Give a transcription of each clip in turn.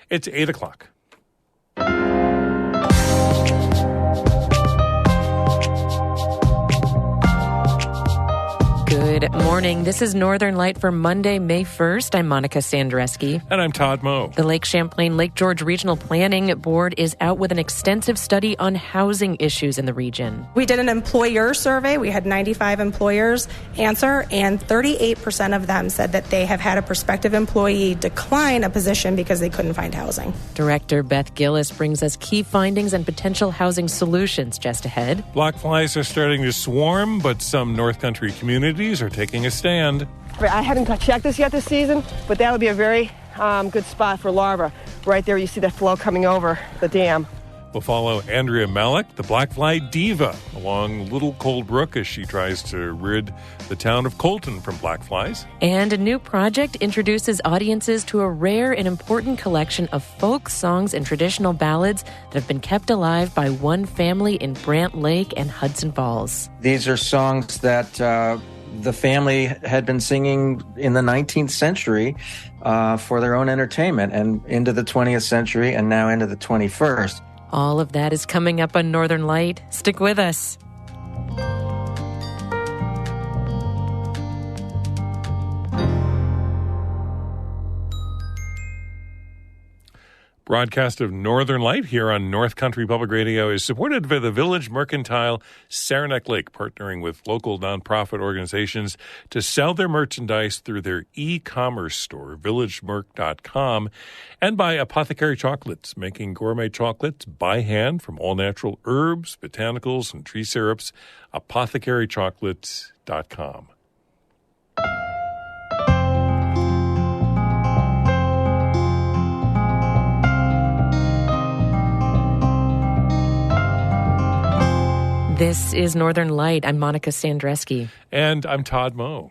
It's 8 o'clock. Good morning. This is Northern Light for Monday, May 1st. I'm Monica Sandreski. And I'm Todd Moe. The Lake Champlain-Lake George Regional Planning Board is out with an extensive study on housing issues in the region. We did an employer survey. We had 95 employers answer, and 38% of them said that they have had a prospective employee decline a position because they couldn't find housing. Director Beth Gillis brings us key findings and potential housing solutions just ahead. Black flies are starting to swarm, but some North Country communities are taking a stand. I haven't checked this yet this season, but that would be a very good spot for larvae. Right there, you see that flow coming over the dam. We'll follow Andrea Malik, the black fly diva, along Little Cold Brook as she tries to rid the town of Colton from black flies. And a new project introduces audiences to a rare and important collection of folk songs and traditional ballads that have been kept alive by one family in Brant Lake and Hudson Falls. These are songs that the family had been singing in the 19th century for their own entertainment, and into the 20th century and now into the 21st. All of that is coming up on Northern Light. Stick with us. Broadcast of Northern Light here on North Country Public Radio is supported by the Village Mercantile Saranac Lake, partnering with local nonprofit organizations to sell their merchandise through their e-commerce store, villagemerc.com, and by Apothecary Chocolates, making gourmet chocolates by hand from all natural herbs, botanicals, and tree syrups, apothecarychocolates.com. This is Northern Light. I'm Monica Sandreski. And I'm Todd Moe.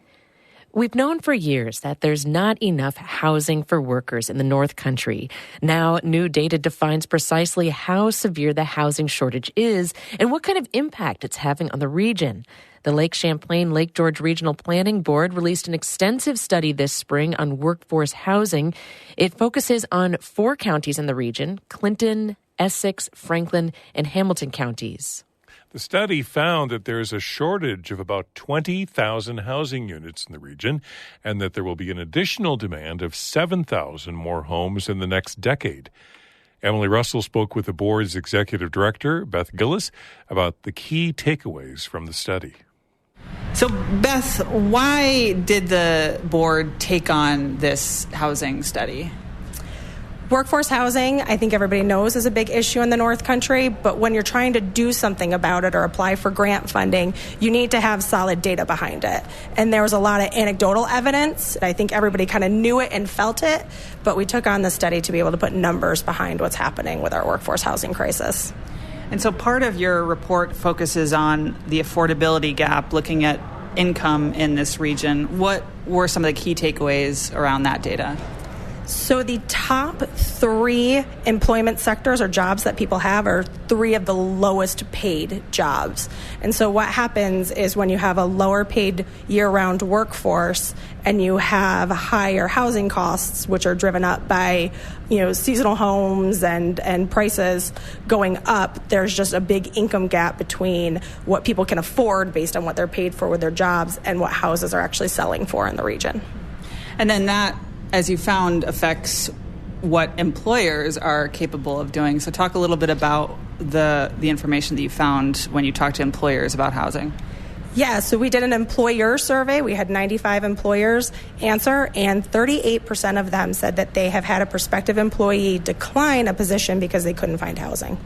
We've known for years that there's not enough housing for workers in the North Country. Now, new data defines precisely how severe the housing shortage is and what kind of impact it's having on the region. The Lake Champlain-Lake George Regional Planning Board released an extensive study this spring on workforce housing. It focuses on 4 counties in the region: Clinton, Essex, Franklin, and Hamilton counties. The study found that there is a shortage of about 20,000 housing units in the region, and that there will be an additional demand of 7,000 more homes in the next decade. Emily Russell spoke with the board's executive director, Beth Gillis, about the key takeaways from the study. So, Beth, why did the board take on this housing study? Workforce housing, I think everybody knows, is a big issue in the North Country, but when you're trying to do something about it or apply for grant funding, you need to have solid data behind it. And there was a lot of anecdotal evidence. I think everybody kind of knew it and felt it, but we took on the study to be able to put numbers behind what's happening with our workforce housing crisis. And so part of your report focuses on the affordability gap, looking at income in this region. What were some of the key takeaways around that data? So the top 3 employment sectors or jobs that people have are 3 of the lowest paid jobs. And so what happens is when you have a lower paid year-round workforce and you have higher housing costs, which are driven up by, seasonal homes and prices going up, there's just a big income gap between what people can afford based on what they're paid for with their jobs and what houses are actually selling for in the region. And then that, as you found, affects what employers are capable of doing. So talk a little bit about the information that you found when you talked to employers about housing. Yeah, so we did an employer survey. We had 95 employers answer, and 38% of them said that they have had a prospective employee decline a position because they couldn't find housing.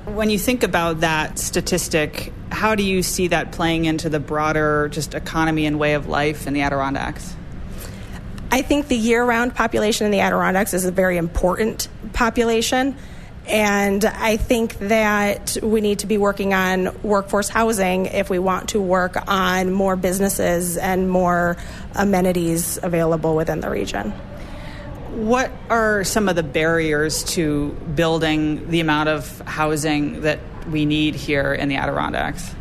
When you think about that statistic, how do you see that playing into the broader just economy and way of life in the Adirondacks? I think the year-round population in the Adirondacks is a very important population, and I think that we need to be working on workforce housing if we want to work on more businesses and more amenities available within the region. What are some of the barriers to building the amount of housing that we need here in the Adirondacks?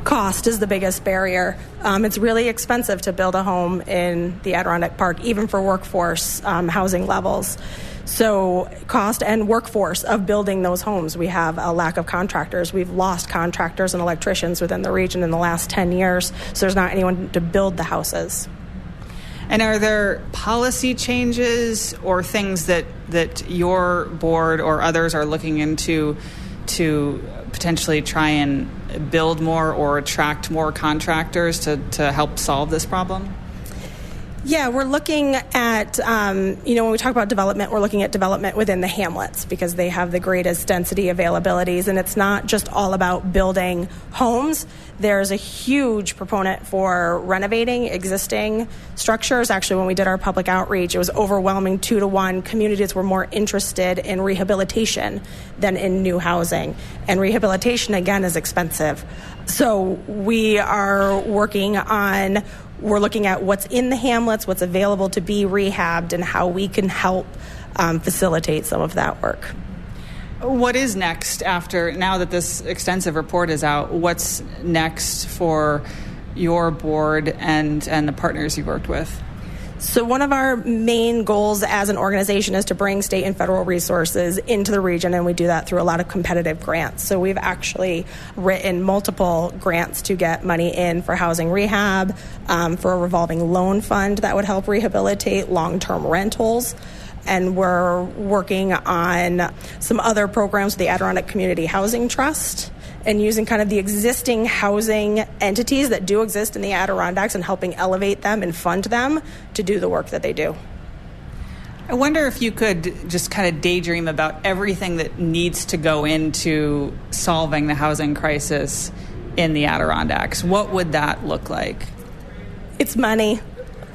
Cost is the biggest barrier. It's really expensive to build a home in the Adirondack Park, even for workforce housing levels. So cost and workforce of building those homes. We have a lack of contractors. We've lost contractors and electricians within the region in the last 10 years. So there's not anyone to build the houses. And are there policy changes or things that your board or others are looking into to potentially try and build more or attract more contractors to help solve this problem? Yeah, we're looking at, when we talk about development, we're looking at development within the hamlets because they have the greatest density availabilities. And it's not just all about building homes. There's a huge proponent for renovating existing structures. Actually, when we did our public outreach, it was overwhelming 2-to-1. Communities were more interested in rehabilitation than in new housing. And rehabilitation, again, is expensive. So we are we're looking at what's in the hamlets, what's available to be rehabbed, and how we can help facilitate some of that work. What is next now that this extensive report is out? What's next for your board and the partners you've worked with? So one of our main goals as an organization is to bring state and federal resources into the region, and we do that through a lot of competitive grants. So we've actually written multiple grants to get money in for housing rehab, for a revolving loan fund that would help rehabilitate long-term rentals. And we're working on some other programs with the Adirondack Community Housing Trust and using kind of the existing housing entities that do exist in the Adirondacks and helping elevate them and fund them to do the work that they do. I wonder if you could just kind of daydream about everything that needs to go into solving the housing crisis in the Adirondacks. What would that look like? It's money.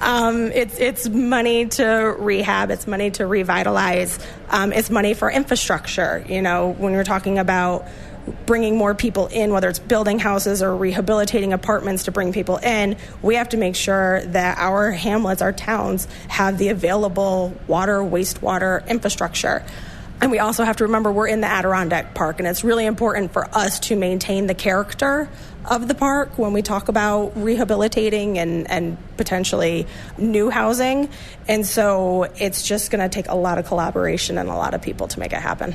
It's money to rehab. It's money to revitalize. It's money for infrastructure. When we're talking about bringing more people in, whether it's building houses or rehabilitating apartments to bring people in, we have to make sure that our hamlets, our towns, have the available water, wastewater infrastructure. And we also have to remember we're in the Adirondack Park, and it's really important for us to maintain the character of the park when we talk about rehabilitating and potentially new housing. And so it's just going to take a lot of collaboration and a lot of people to make it happen.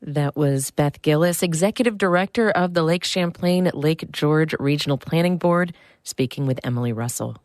That was Beth Gillis, Executive Director of the Lake Champlain Lake George Regional Planning Board, speaking with Emily Russell.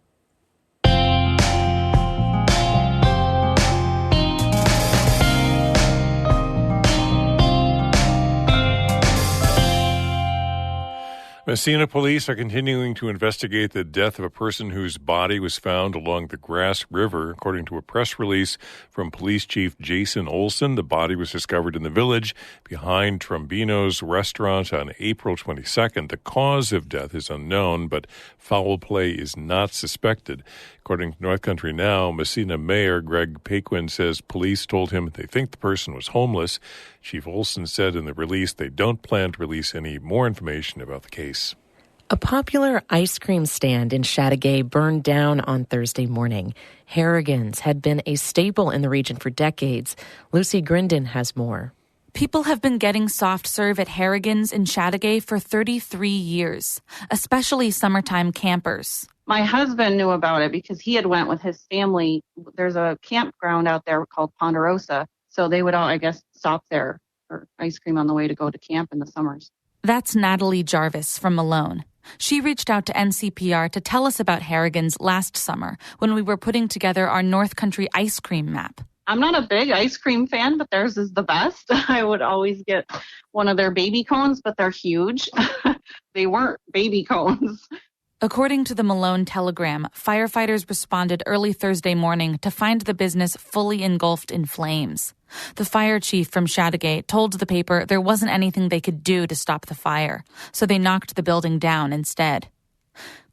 Messina police are continuing to investigate the death of a person whose body was found along the Grass River. According to a press release from Police Chief Jason Olson, the body was discovered in the village behind Trombino's restaurant on April 22nd. The cause of death is unknown, but foul play is not suspected. According to North Country Now, Messina Mayor Greg Paquin says police told him they think the person was homeless. Chief Olson said in the release they don't plan to release any more information about the case. A popular ice cream stand in Chateauguay burned down on Thursday morning. Harrigan's had been a staple in the region for decades. Lucy Grindon has more. People have been getting soft serve at Harrigan's in Chateauguay for 33 years, especially summertime campers. My husband knew about it because he had went with his family. There's a campground out there called Ponderosa, so they would all, I guess, stop there for ice cream on the way to go to camp in the summers. That's Natalie Jarvis from Malone. She reached out to NCPR to tell us about Harrigan's last summer when we were putting together our North Country ice cream map. I'm not a big ice cream fan, but theirs is the best. I would always get one of their baby cones, but they're huge. They weren't baby cones. According to the Malone Telegram, firefighters responded early Thursday morning to find the business fully engulfed in flames. The fire chief from Chateauguay told the paper there wasn't anything they could do to stop the fire, so they knocked the building down instead.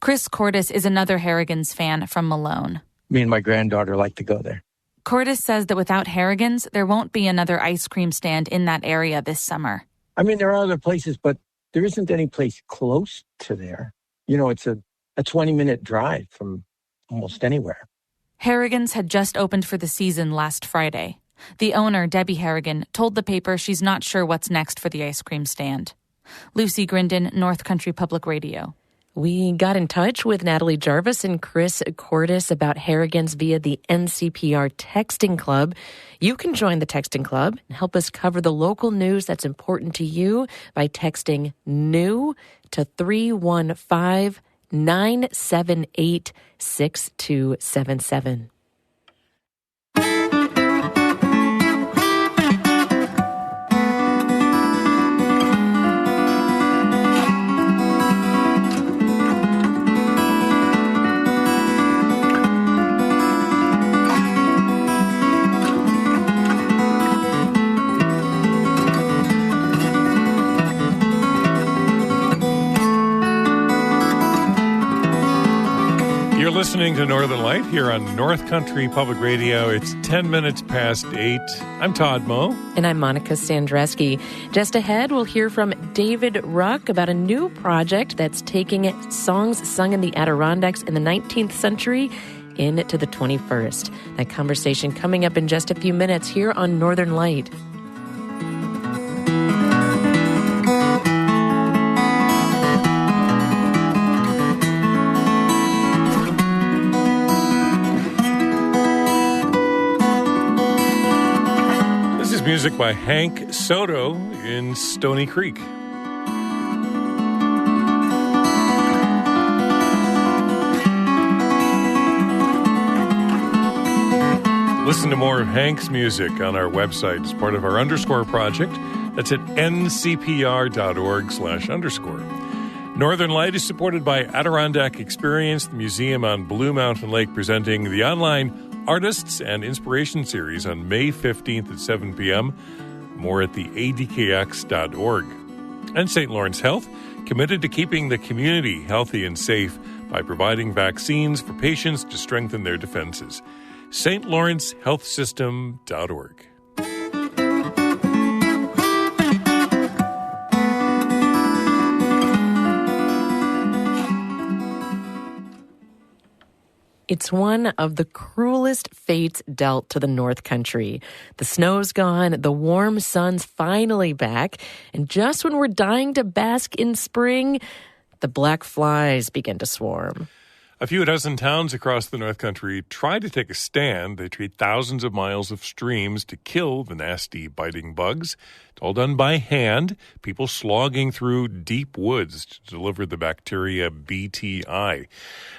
Chris Cordes is another Harrigan's fan from Malone. Me and my granddaughter like to go there. Cordes says that without Harrigan's, there won't be another ice cream stand in that area this summer. I mean, there are other places, but there isn't any place close to there. It's a 20-minute drive from almost anywhere. Harrigan's had just opened for the season last Friday. The owner, Debbie Harrigan, told the paper she's not sure what's next for the ice cream stand. Lucy Grindon, North Country Public Radio. We got in touch with Natalie Jarvis and Chris Cordes about Harrigan's via the NCPR Texting Club. You can join the Texting Club and help us cover the local news that's important to you by texting NEW to 315-978-6277. Listening to Northern Light here on North Country Public Radio. It's 10 minutes past 8. I'm Todd Moe. And I'm Monica Sandreski. Just ahead, we'll hear from David Ruck about a new project that's taking songs sung in the Adirondacks in the 19th century into the 21st. That conversation coming up in just a few minutes here on Northern Light. Music by Hank Soto in Stony Creek. Listen to more of Hank's music on our website as part of our Underscore project. That's at ncpr.org/_. Northern Light is supported by Adirondack Experience, the museum on Blue Mountain Lake, presenting the online Artists and Inspiration Series on May 15th at 7 p.m. More at the adkx.org. And St. Lawrence Health, committed to keeping the community healthy and safe by providing vaccines for patients to strengthen their defenses. stlawrencehealthsystem.org. It's one of the cruelest fates dealt to the North Country. The snow's gone, the warm sun's finally back, and just when we're dying to bask in spring, the black flies begin to swarm. A few dozen towns across the North Country try to take a stand. They treat thousands of miles of streams to kill the nasty biting bugs. It's all done by hand, people slogging through deep woods to deliver the bacteria BTI.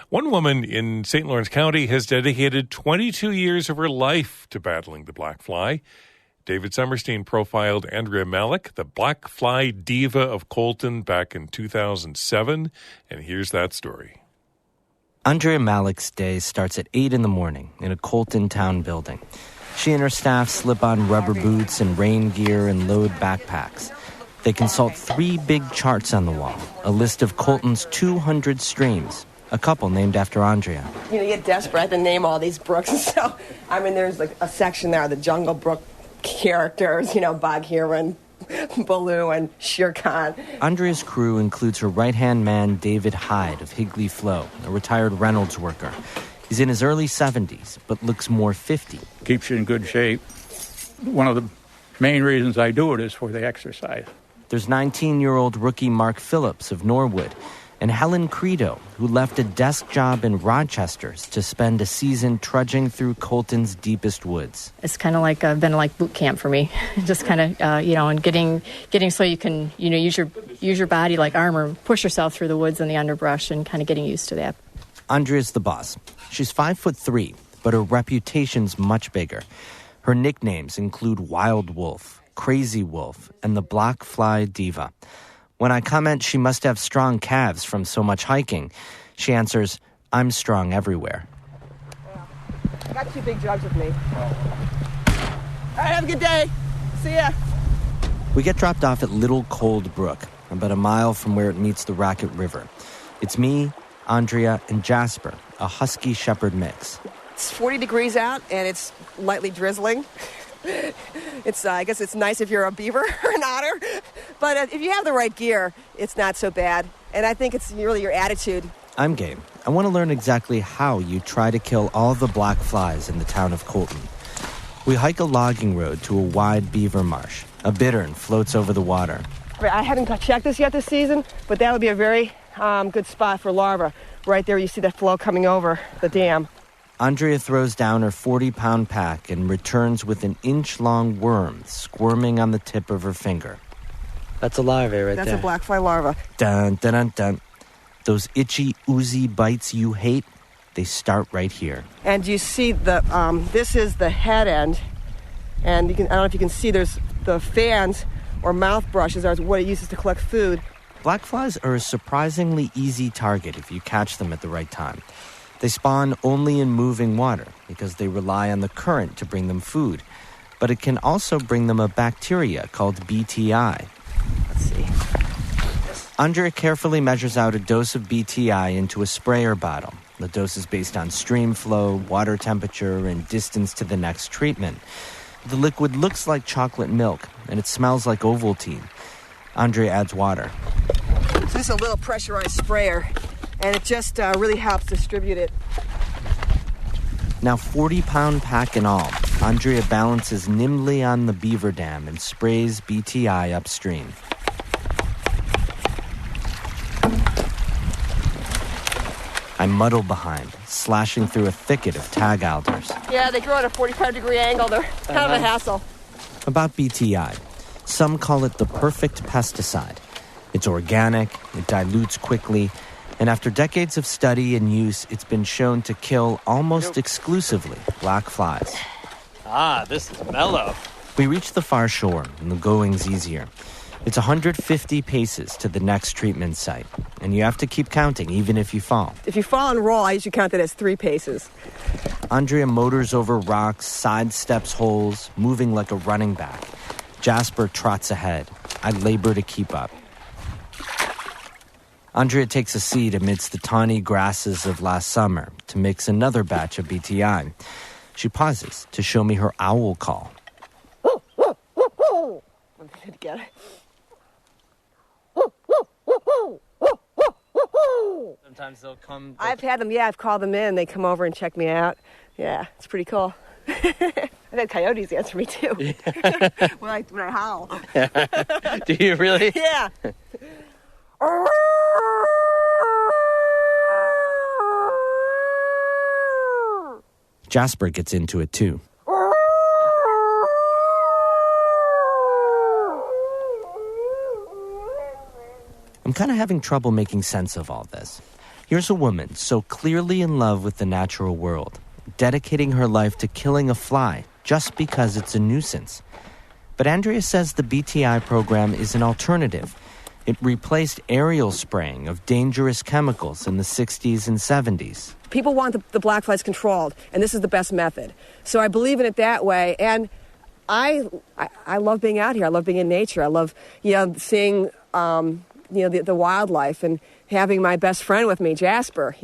One woman in St. Lawrence County has dedicated 22 years of her life to battling the black fly. David Summerstein profiled Andrea Malik, the black fly diva of Colton, back in 2007, and here's that story. Andrea Malik's day starts at 8 in the morning in a Colton town building. She and her staff slip on rubber boots and rain gear and load backpacks. They consult 3 big charts on the wall, a list of Colton's 200 streams, a couple named after Andrea. You get desperate. I have to name all these brooks. So, there's like a section there, the Jungle Brook characters, Bagheera, Baloo, and Shere Khan. Andrea's crew includes her right-hand man, David Hyde of Higley Flow, a retired Reynolds worker. He's in his early 70s, but looks more 50. Keeps you in good shape. One of the main reasons I do it is for the exercise. There's 19-year-old rookie Mark Phillips of Norwood, and Helen Credo, who left a desk job in Rochester's to spend a season trudging through Colton's deepest woods. It's kind of like been like boot camp for me, just kind of and getting so you can use your body like armor, push yourself through the woods and the underbrush, and kind of getting used to that. Andrea's the boss. She's 5'3", but her reputation's much bigger. Her nicknames include Wild Wolf, Crazy Wolf, and the Black Fly Diva. When I comment she must have strong calves from so much hiking, she answers, I'm strong everywhere. I got 2 big jugs with me. All right, have a good day. See ya. We get dropped off at Little Cold Brook, about a mile from where it meets the Racket River. It's me, Andrea, and Jasper, a husky shepherd mix. It's 40 degrees out, and it's lightly drizzling. I guess it's nice if you're a beaver or an otter, but if you have the right gear, it's not so bad. And I think it's really your attitude. I'm game. I want to learn exactly how you try to kill all the black flies in the town of Colton. We hike a logging road to a wide beaver marsh. A bittern floats over the water. I haven't checked this yet this season, but that would be a very good spot for larvae. Right there, you see the flow coming over the dam. Andrea throws down her 40-pound pack and returns with an inch-long worm squirming on the tip of her finger. That's a larvae right there. That's a black fly larva. Dun, dun, dun, dun. Those itchy, oozy bites you hate, they start right here. And you see this is the head end. And I don't know if you can see, there's the fans or mouth brushes are what it uses to collect food. Black flies are a surprisingly easy target if you catch them at the right time. They spawn only in moving water because they rely on the current to bring them food. But it can also bring them a bacteria called BTI. Let's see. Andrea carefully measures out a dose of BTI into a sprayer bottle. The dose is based on stream flow, water temperature, and distance to the next treatment. The liquid looks like chocolate milk, and it smells like Ovaltine. Andrea adds water. So this is a little pressurized sprayer, and it just really helps distribute it. Now 40-pound pack and all, Andrea balances nimbly on the beaver dam and sprays BTI upstream. I muddle behind, slashing through a thicket of tag alders. Yeah, they grow at a 45-degree angle. They're kind of a hassle. About BTI, some call it the perfect pesticide. It's organic, it dilutes quickly, and after decades of study and use, it's been shown to kill almost exclusively black flies. Ah, this is mellow. We reach the far shore, and the going's easier. It's 150 paces to the next treatment site, and you have to keep counting even if you fall. If you fall and roll, I usually count it as 3 paces. Andrea motors over rocks, sidesteps holes, moving like a running back. Jasper trots ahead. I labor to keep up. Andrea takes a seat amidst the tawny grasses of last summer to mix another batch of BTI. She pauses to show me her owl call. Get it. Sometimes they'll come. I've had them, I've called them in. They come over and check me out. Yeah, it's pretty cool. I've had coyotes answer me too. Yeah. when I howl. Do you really? Yeah. Jasper gets into it too. I'm kind of having trouble making sense of all this. Here's a woman so clearly in love with the natural world, dedicating her life to killing a fly just because it's a nuisance. But Andrea says the BTI program is an alternative. It replaced aerial spraying of dangerous chemicals in the 60s and 70s. People want the black flies controlled, and this is the best method. So I believe in it that way, and I love being out here. I love being in nature. I love, seeing the wildlife and having my best friend with me, Jasper,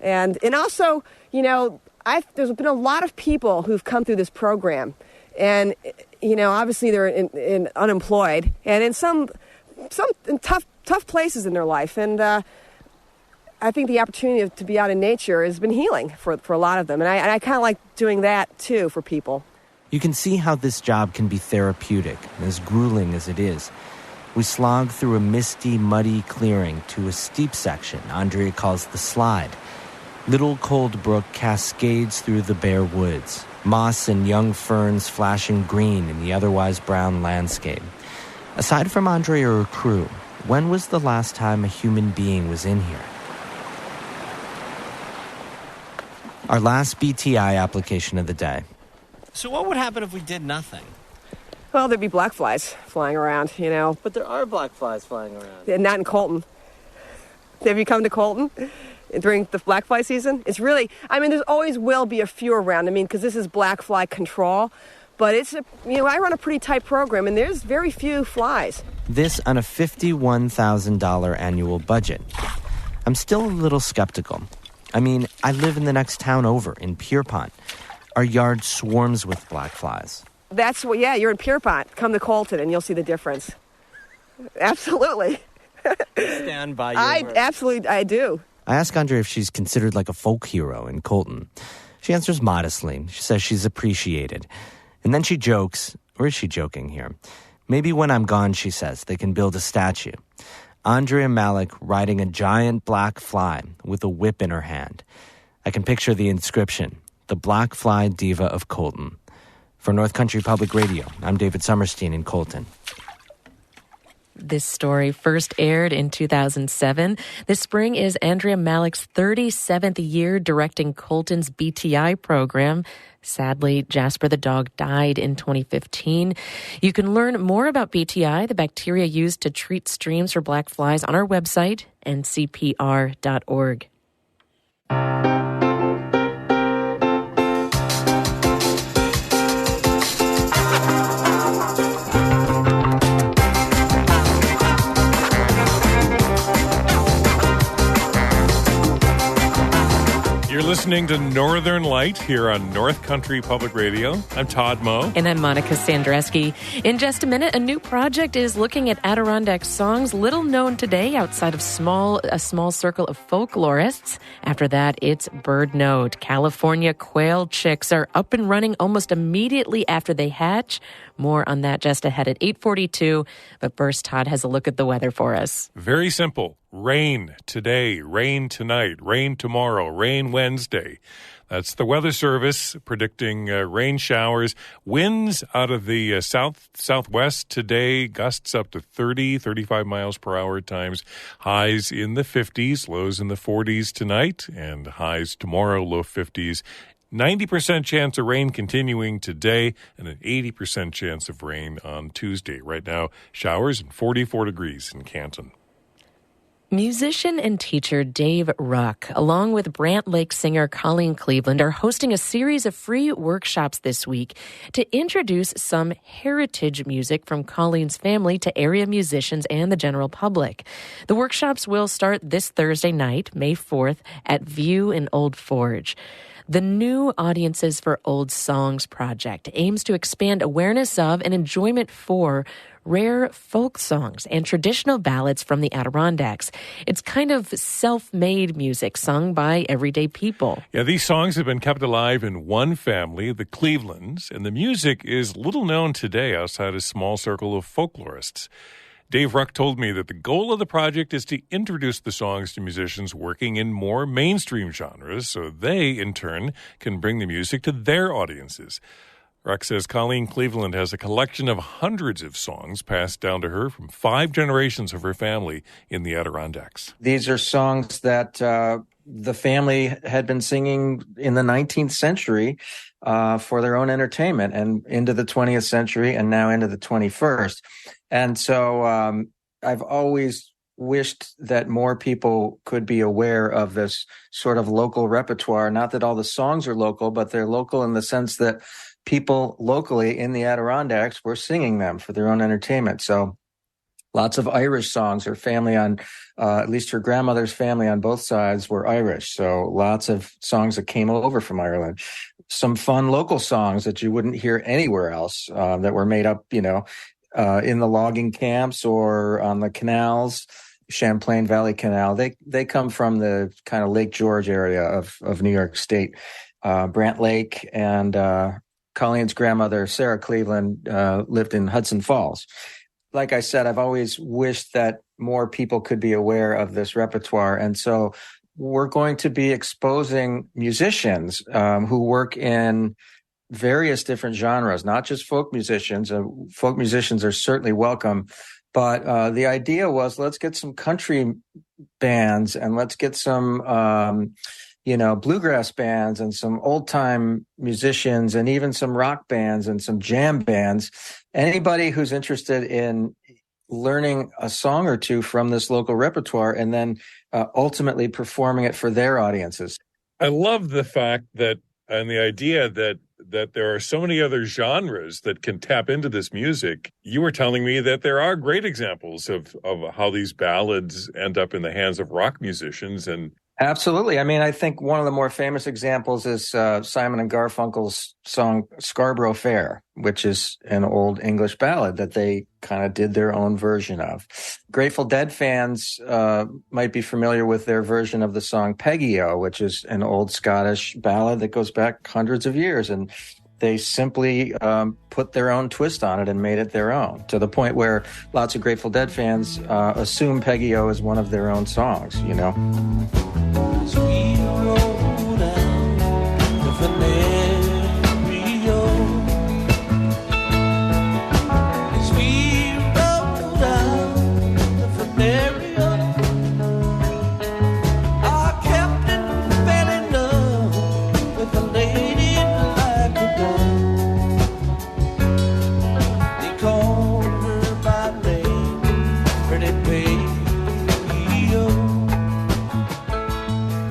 and also, there's been a lot of people who've come through this program, and obviously they're in unemployed and in some tough places in their life, and I think the opportunity to be out in nature has been healing for a lot of them, and I kind of like doing that too for people. You can see how this job can be therapeutic, as grueling as it is. We slog through a misty, muddy clearing to a steep section Andrea calls the slide. Little Cold Brook cascades through the bare woods, moss and young ferns flashing green in the otherwise brown landscape. Aside from Andrea or her crew, when was the last time a human being was in here? Our last BTI application of the day. So what would happen if we did nothing? Well, there'd be black flies flying around, But there are black flies flying around. And not in Colton. Have you come to Colton during the black fly season? It's really, there always will be a few around. Because this is black fly control. But it's, I run a pretty tight program, and there's very few flies. This on a $51,000 annual budget. I'm still a little skeptical. I live in the next town over, in Pierpont. Our yard swarms with black flies. That's what, you're in Pierpont. Come to Colton and you'll see the difference. Absolutely. Stand by your word. Absolutely, I do. I ask Andrea if she's considered like a folk hero in Colton. She answers modestly. She says she's appreciated. And then she jokes, or is she joking here? Maybe when I'm gone, she says, they can build a statue. Andrea Malik riding a giant black fly with a whip in her hand. I can picture the inscription, "The Black Fly Diva of Colton." For North Country Public Radio, I'm David Summerstein in Colton. This story first aired in 2007. This spring is Andrea Malik's 37th year directing Colton's BTI program. Sadly, Jasper the dog died in 2015. You can learn more about BTI, the bacteria used to treat streams for black flies, on our website, ncpr.org. You're listening to Northern Light here on North Country Public Radio. I'm Todd Moe. And I'm Monica Sandreski. In just a minute, a new project is looking at Adirondack songs little known today outside of a small circle of folklorists. After that, it's Bird Note. California quail chicks are up and running almost immediately after they hatch. More on that just ahead at 8:42. But first, Todd has a look at the weather for us. Very simple. Rain today, rain tonight, rain tomorrow, rain Wednesday. That's the Weather Service predicting rain showers. Winds out of the southwest today, gusts up to 35 miles per hour at times. Highs in the 50s, lows in the 40s tonight, and highs tomorrow, low 50s. 90% chance of rain continuing today, and an 80% chance of rain on Tuesday. Right now, showers and 44 degrees in Canton. Musician and teacher Dave Ruck, along with Brant Lake singer Colleen Cleveland, are hosting a series of free workshops this week to introduce some heritage music from Colleen's family to area musicians and the general public. The workshops will start this Thursday night, May 4th, at View in Old Forge. The New Audiences for Old Songs project aims to expand awareness of and enjoyment for rare folk songs and traditional ballads from the Adirondacks. It's kind of self-made music sung by everyday people. Yeah, these songs have been kept alive in one family, the Clevelands, and the music is little known today outside a small circle of folklorists. Dave Ruck told me that the goal of the project is to introduce the songs to musicians working in more mainstream genres so they, in turn, can bring the music to their audiences. Ruck says Colleen Cleveland has a collection of hundreds of songs passed down to her from 5 generations of her family in the Adirondacks. These are songs that the family had been singing in the 19th century for their own entertainment and into the 20th century and now into the 21st. And so I've always wished that more people could be aware of this sort of local repertoire. Not that all the songs are local, but they're local in the sense that people locally in the Adirondacks were singing them for their own entertainment. So lots of Irish songs. Her family at least her grandmother's family on both sides were Irish. So lots of songs that came over from Ireland. Some fun local songs that you wouldn't hear anywhere else that were made up, in the logging camps or on the canals, Champlain Valley Canal. They come from the kind of Lake George area of New York State. Brant Lake and Colleen's grandmother, Sarah Cleveland, lived in Hudson Falls. Like I said, I've always wished that more people could be aware of this repertoire. And so we're going to be exposing musicians who work in various different genres, not just folk musicians. Folk musicians are certainly welcome. But the idea was, let's get some country bands and let's get some bluegrass bands and some old time musicians and even some rock bands and some jam bands. Anybody who's interested in learning a song or two from this local repertoire and then ultimately performing it for their audiences. I love the fact that and the idea that there are so many other genres that can tap into this music. You were telling me that there are great examples of how these ballads end up in the hands of rock musicians. And absolutely. I mean, I think one of the more famous examples is Simon and Garfunkel's song Scarborough Fair, which is an old English ballad that they kind of did their own version of. Grateful Dead fans might be familiar with their version of the song Peggy-O, which is an old Scottish ballad that goes back hundreds of years. And they simply put their own twist on it and made it their own, to the point where lots of Grateful Dead fans assume Peggy O is one of their own songs, you know?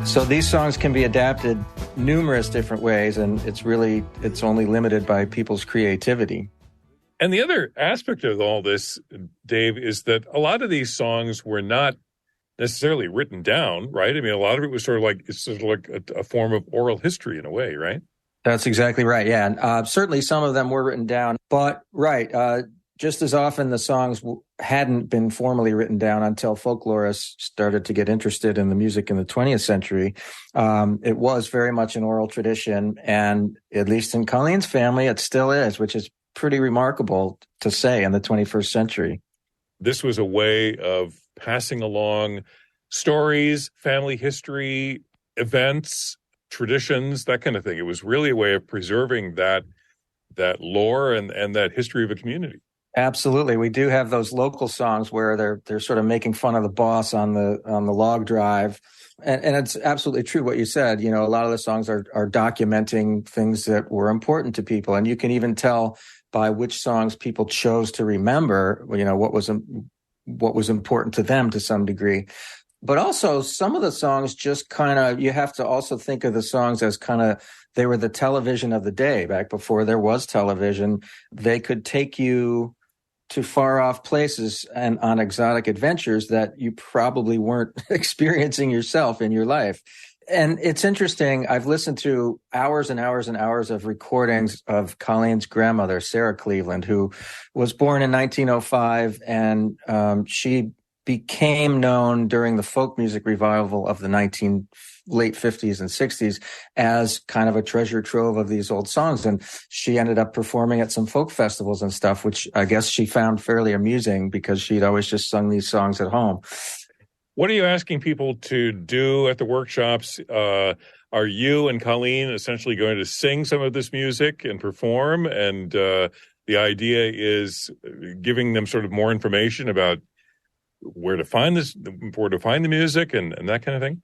So these songs can be adapted numerous different ways, and it's only limited by people's creativity. And the other aspect of all this, Dave, is that a lot of these songs were not necessarily written down, right? I mean, a lot of it was sort of like a form of oral history in a way, right? That's exactly right. Yeah, and certainly some of them were written down, but just as often the songs hadn't been formally written down until folklorists started to get interested in the music in the 20th century. It was very much an oral tradition, and at least in Colleen's family, it still is, which is pretty remarkable to say in the 21st century. This was a way of passing along stories, family history, events, traditions, that kind of thing. It was really a way of preserving that lore and that history of a community. Absolutely. We do have those local songs where they're sort of making fun of the boss on the log drive. And it's absolutely true what you said. You know, a lot of the songs are documenting things that were important to people. And you can even tell by which songs people chose to remember, you know, what was important to them to some degree. But also some of the songs just kind of, you have to also think of the songs as kind of, they were the television of the day. Back before there was television, they could take you to far off places and on exotic adventures that you probably weren't experiencing yourself in your life. And it's interesting. I've listened to hours and hours and hours of recordings of Colleen's grandmother, Sarah Cleveland, who was born in 1905, and she became known during the folk music revival of the late 50s and 60s as kind of a treasure trove of these old songs. And she ended up performing at some folk festivals and stuff, which I guess she found fairly amusing because she'd always just sung these songs at home. What are you asking people to do at the workshops? Are you and Colleen essentially going to sing some of this music and perform? And the idea is giving them sort of more information about where to find the music and that kind of thing?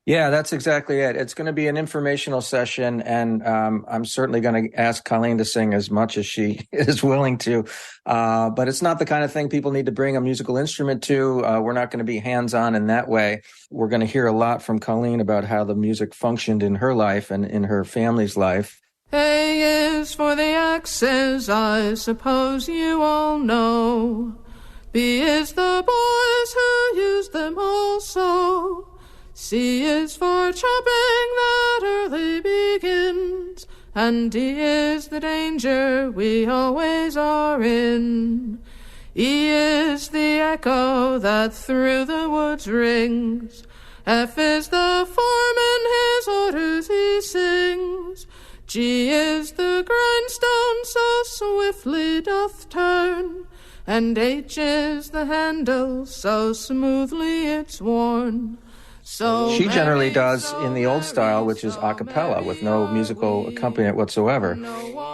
Yeah, that's exactly it. It's going to be an informational session, and I'm certainly going to ask Colleen to sing as much as she is willing to. But it's not the kind of thing people need to bring a musical instrument to. We're not going to be hands-on in that way. We're going to hear a lot from Colleen about how the music functioned in her life and in her family's life. A is for the X's, I suppose you all know. B is the boys who use them also. C is for chopping that early begins, and D is the danger we always are in. E is the echo that through the woods rings. F is the foreman, his orders he sings. G is the grindstone so swiftly doth turn, and H is the handle so smoothly it's worn. So she generally does in the old style, which is a cappella with no musical accompaniment whatsoever.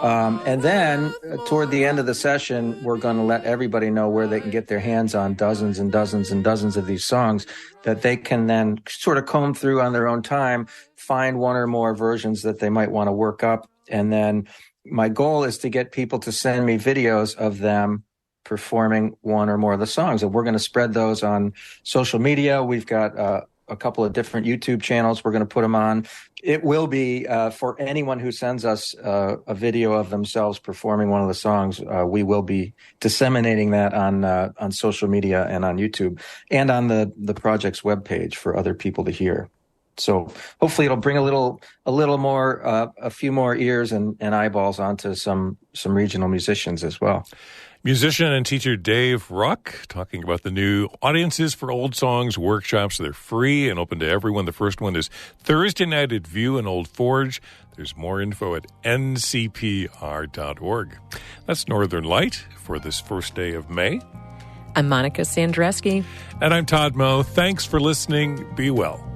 And then toward the end of the session, we're going to let everybody know where they can get their hands on dozens and dozens and dozens of these songs that they can then sort of comb through on their own time, find one or more versions that they might want to work up. And then my goal is to get people to send me videos of them performing one or more of the songs. And we're going to spread those on social media. We've got a couple of different YouTube channels. We're going to put them on. It will be for anyone who sends us a video of themselves performing one of the songs. We will be disseminating that on social media and on YouTube and on the project's webpage for other people to hear. So hopefully it'll bring a little more, a few more ears and eyeballs onto some regional musicians as well. Musician and teacher Dave Ruck talking about the new Audiences for Old Songs workshops. They're free and open to everyone. The first one is Thursday night at View in Old Forge. There's more info at ncpr.org. That's Northern Light for this first day of May. I'm Monica Sandreski. And I'm Todd Moe. Thanks for listening. Be well.